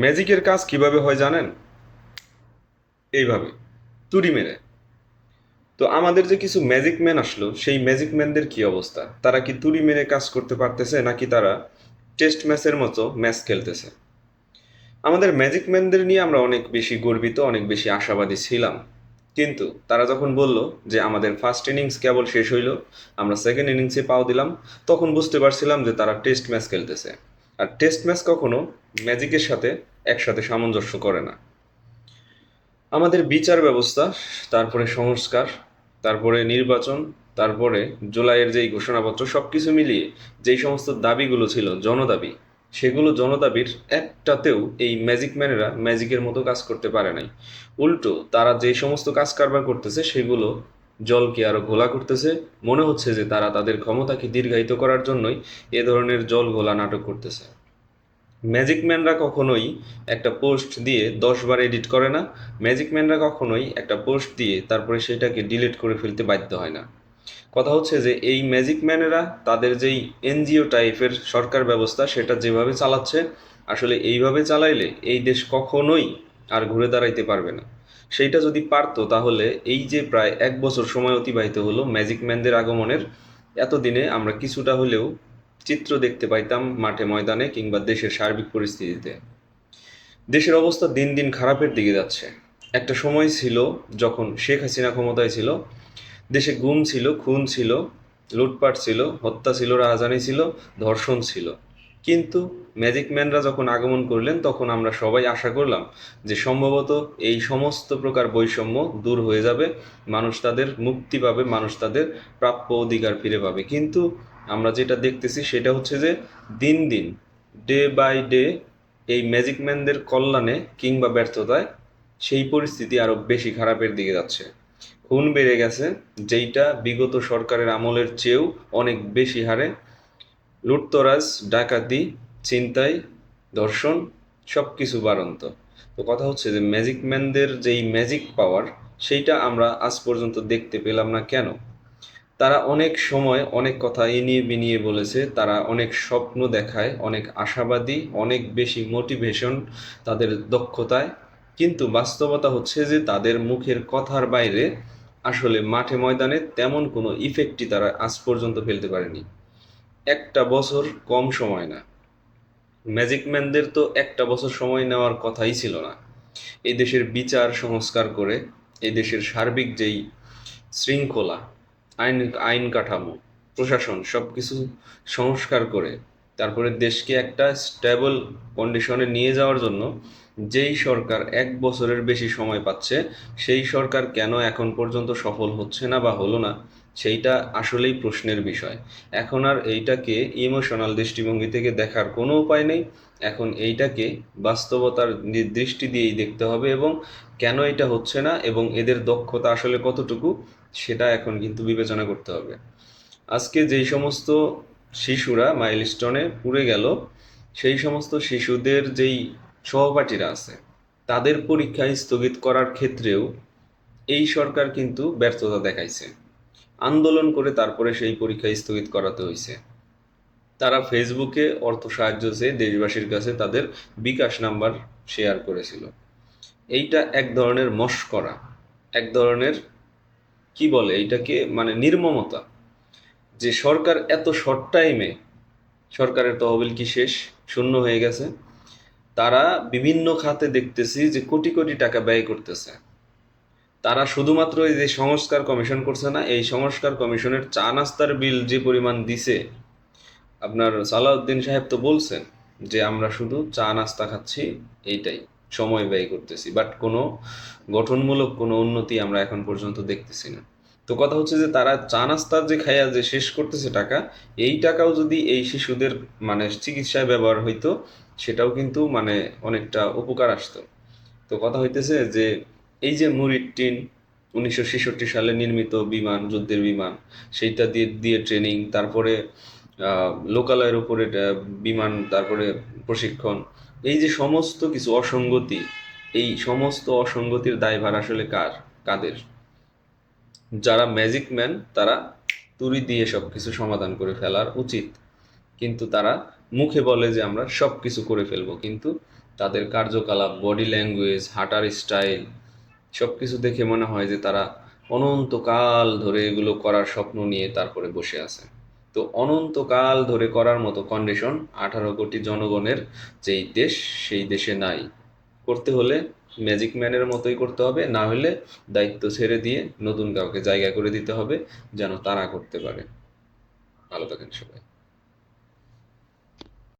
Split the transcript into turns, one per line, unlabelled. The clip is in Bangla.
ম্যাজিকের কাজ কিভাবে হয় জানেন? এইভাবে, তুড়ি মেরে। তো আমাদের যে কিছু ম্যাজিক ম্যান আসলো, সেই ম্যাজিক ম্যানদের কি অবস্থা? তারা কি তুড়ি মেরে কাজ করতে পারতেছে, নাকি তারা টেস্ট ম্যাচের মতো ম্যাচ খেলতেছে? আমাদের ম্যাজিক ম্যানদের নিয়ে আমরা অনেক বেশি গর্বিত, অনেক বেশি আশাবাদী ছিলাম। কিন্তু তারা যখন বলল যে আমাদের ফার্স্ট ইনিংস কেবল শেষ হইল, আমরা সেকেন্ড ইনিংসে পাও দিলাম, তখন বুঝতে পারছিলাম যে তারা টেস্ট ম্যাচ খেলতেছে। আর টেস্ট ম্যাচ কখনো ম্যাজিকের সাথে একসাথে সামঞ্জস্য করে না। আমাদের বিচার ব্যবস্থা, তারপরে সংস্কার, তারপরে নির্বাচন, তারপরে জুলাইয়ের যেই ঘোষণাপত্র, সব কিছু মিলিয়ে যেই সমস্ত দাবিগুলো ছিল জনদাবি, সেগুলো জনদাবির একটাতেও এই ম্যাজিক ম্যানেরা ম্যাজিকের মতো কাজ করতে পারে নাই। উল্টো তারা যেই সমস্ত কাজ কারবার করতেছে সেগুলো জলকে আরো ঘোলা করতেছে। মনে হচ্ছে যে তারা তাদের ক্ষমতাকে দীর্ঘায়িত করার জন্যই এ ধরনের জল ঘোলা নাটক করতেছে। ম্যাজিক ম্যানরা কখনোই একটা পোস্ট দিয়ে 10 বার এডিট করে না। ম্যাজিক ম্যানরা কখনোই একটা পোস্ট দিয়ে তারপরে সেটাকে ডিলিট করে ফেলতে বাধ্য হয় না। কথা হচ্ছে যে এই ম্যাজিক ম্যানেরা তাদের যেই এনজিও টাইপের সরকার ব্যবস্থা সেটা যেভাবে চালাচ্ছে, আসলে এইভাবে চালাইলে এই দেশ কখনোই আর ঘুরে দাঁড়াইতে পারবে না। সেইটা যদি পারতো তাহলে এই যে প্রায় 1 বছর সময় অতিবাহিত হলো ম্যাজিক ম্যানদের আগমনের, এতদিনে আমরা কিছুটা হলেও চিত্র দেখতে পাইতাম মাঠে ময়দানে কিংবা দেশের সার্বিক পরিস্থিতিতে। দেশের অবস্থা দিন দিন খারাপের দিকে যাচ্ছে। একটা সময় ছিল যখন শেখ হাসিনা ক্ষমতায় ছিল, দেশে গুম ছিল, খুন ছিল, লুটপাট ছিল, হত্যা ছিল, রাহাজানি ছিল, ধর্ষণ ছিল। কিন্তু ম্যাজিক ম্যানরা যখন আগমন করলেন তখন আমরা সবাই আশা করলাম যে সম্ভবত এই সমস্ত প্রকার বৈষম্য দূর হয়ে যাবে, মানুষ তাদের মুক্তি পাবে, মানুষ তাদের প্রাপ্য অধিকার ফিরে পাবে। কিন্তু আমরা যেটা দেখতেছি সেটা হচ্ছে যে দিন দিন, ডে বাই ডে, এই ম্যাজিক ম্যানদের কল্যাণে কিংবা ব্যর্থতায় সেই পরিস্থিতি আরো বেশি খারাপের দিকে যাচ্ছে। খুন বেড়ে গেছে, যেইটা বিগত সরকারের আমলের চেয়েও অনেক বেশি হারে। লুটতরাজ, ডাকাতি, ছিনতাই, ধর্ষণ, সব কিছু বাড়ন্ত। তো কথা হচ্ছে যে ম্যাজিক ম্যানদের যেই ম্যাজিক পাওয়ার, সেইটা আমরা আজ পর্যন্ত দেখতে পেলাম না কেন? তারা অনেক সময় অনেক কথা এনিয়ে বিনিয়ে বলেছে, তারা অনেক স্বপ্ন দেখায়, অনেক আশাবাদী, অনেক বেশি মোটিভেশন তাদের দক্ষতায়। কিন্তু বাস্তবতা হচ্ছে যে তাদের মুখের কথার বাইরে আসলে মাঠে ময়দানে তেমন কোনো ইফেক্টই তারা আজ পর্যন্ত ফেলতে পারেনি। একটা বছর কম সময় না। ম্যাজিক ম্যানদের তো একটা বছর সময় নেওয়ার কথাই ছিল না। এই দেশের বিচার সংস্কার করে, এই দেশের সার্বিক যেই শৃঙ্খলা, আইন আইন কাঠামো, প্রশাসন, সব কিছু সংস্কার করে তারপরে দেশকে একটা স্টেবল কন্ডিশনে নিয়ে যাওয়ার জন্য যেই সরকার 1 বছরের বেশি সময় পাচ্ছে, সেই সরকার কেন এখন পর্যন্ত সফল হচ্ছে না বা হলো না, সেইটা আসলেই প্রশ্নের বিষয়। এখন আর এইটাকে ইমোশনাল দৃষ্টিভঙ্গি থেকে দেখার কোনো উপায় নেই। এখন এইটাকে বাস্তবতার দৃষ্টি দিয়েই দেখতে হবে, এবং কেন এটা হচ্ছে না এবং এদের দক্ষতা আসলে কতটুকু, সেটা এখন কিন্তু বিবেচনা করতে হবে। আজকে যেই সমস্ত শিশুরা মাইলস্টোনে পুড়ে গেল, সেই সমস্ত শিশুদের যেই সহপাঠীরা আছে, তাদের পরীক্ষা স্থগিত করার ক্ষেত্রেও এই সরকার কিন্তু ব্যর্থতা দেখাইছে। আন্দোলন করে তারপরে সেই পরীক্ষা স্থগিত করাতে হয়েছে। তারা ফেসবুকে অর্থ সাহায্য চেয়ে দেশবাসীর কাছে তাদের বিকাশ নাম্বার শেয়ার করেছিল। এইটা এক ধরনের মশকরা, এক ধরনের, কি বলে এইটাকে, মানে নির্মমতা। যে সরকার এত শর্ট টাইমে, সরকারের তহবিল কি শেষ, শূন্য হয়ে গেছে, তারা বিভিন্ন খাতে দেখতেছি যে কোটি কোটি টাকা ব্যয় করতেছে। তারা শুধুমাত্র এই যে সংস্কার কমিশন করছে না, এই সংস্কার কমিশনের চা নাস্তার বিল যে পরিমাণ দিছে, আপনার সালাউদ্দিন সাহেব তো বলছেন যে আমরা শুধু চা নাস্তা খাচ্ছি, এইটাই সময় ব্যয় করতেছি, বাট কোনো গঠনমূলক কোনো উন্নতি আমরা এখন পর্যন্ত দেখতেছি না। তো কথা হচ্ছে যে তারা চা নাস্তার যে খাইয়া যে শেষ করতেছে টাকা, এই টাকাও যদি এই শিশুদের মানে চিকিৎসায় ব্যবহার হইতো, সেটাও কিন্তু মানে অনেকটা উপকার আসতো। তো কথা হইতেছে যে এই যে মুরিড টিন, 1966 সালে নির্মিত বিমান, যুদ্ধের বিমান, সেইটা দিয়ে দিয়ে ট্রেনিং, তারপরে লোকালয়ের উপরে বিমান, তারপরে প্রশিক্ষণ, এই যে সমস্ত কিছু অসঙ্গতি, এই সমস্ত অসঙ্গতির দায়ভার আসলে কার, কাদের? যারা ম্যাজিক ম্যান তারা তুড়ি দিয়ে সব কিছু সমাধান করে ফেলার উচিত। কিন্তু তারা মুখে বলে যে আমরা সব কিছু করে ফেলবো, কিন্তু তাদের কার্যকলাপ, বডি ল্যাঙ্গুয়েজ, হাঁটার স্টাইল সব কিছু দেখে মনে হয় যে তারা অনন্তকাল ধরে এগুলো করার স্বপ্ন নিয়ে তারপরে বসে আছে। তো অনন্তকাল ধরে করার মতো কন্ডিশন 18 কোটি জনগণের যেই দেশ, সেই দেশে নাই। করতে হলে ম্যাজিক ম্যানের মতোই করতে হবে, না হলে দায়িত্ব ছেড়ে দিয়ে নতুন কাউকে জায়গা করে দিতে হবে যেন তারা করতে পারে। ভালো থাকেন সবাই।